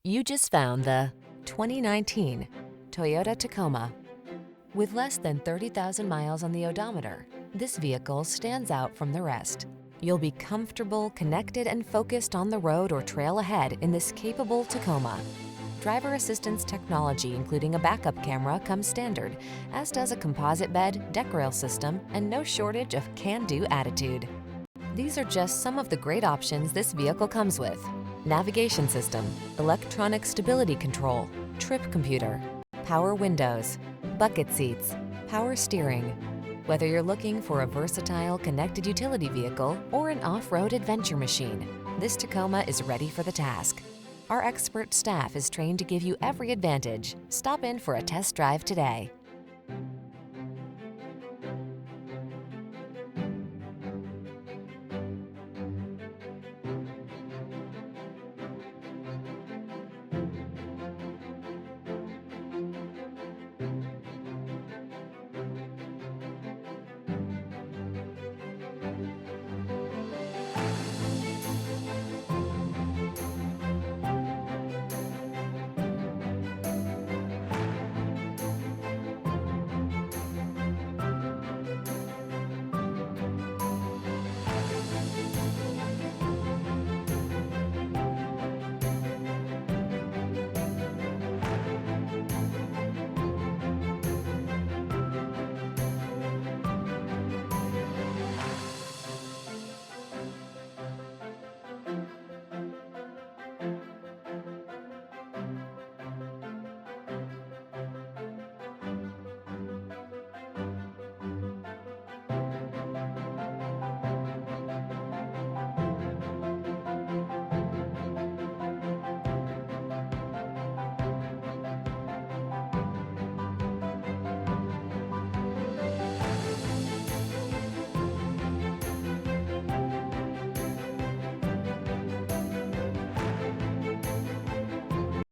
You just found the 2019 Toyota Tacoma. With less than 30,000 miles on the odometer, this vehicle stands out from the rest. You'll be comfortable, connected, and focused on the road or trail ahead in this capable Tacoma. Driver assistance technology, including a backup camera, comes standard, as does a composite bed, deck rail system, and no shortage of can-do attitude. These are just some of the great options this vehicle comes with: navigation system, electronic stability control, trip computer, power windows, bucket seats, power steering. Whether you're looking for a versatile connected utility vehicle or an off-road adventure machine, this Tacoma is ready for the task. Our expert staff is trained to give you every advantage. Stop in for a test drive today.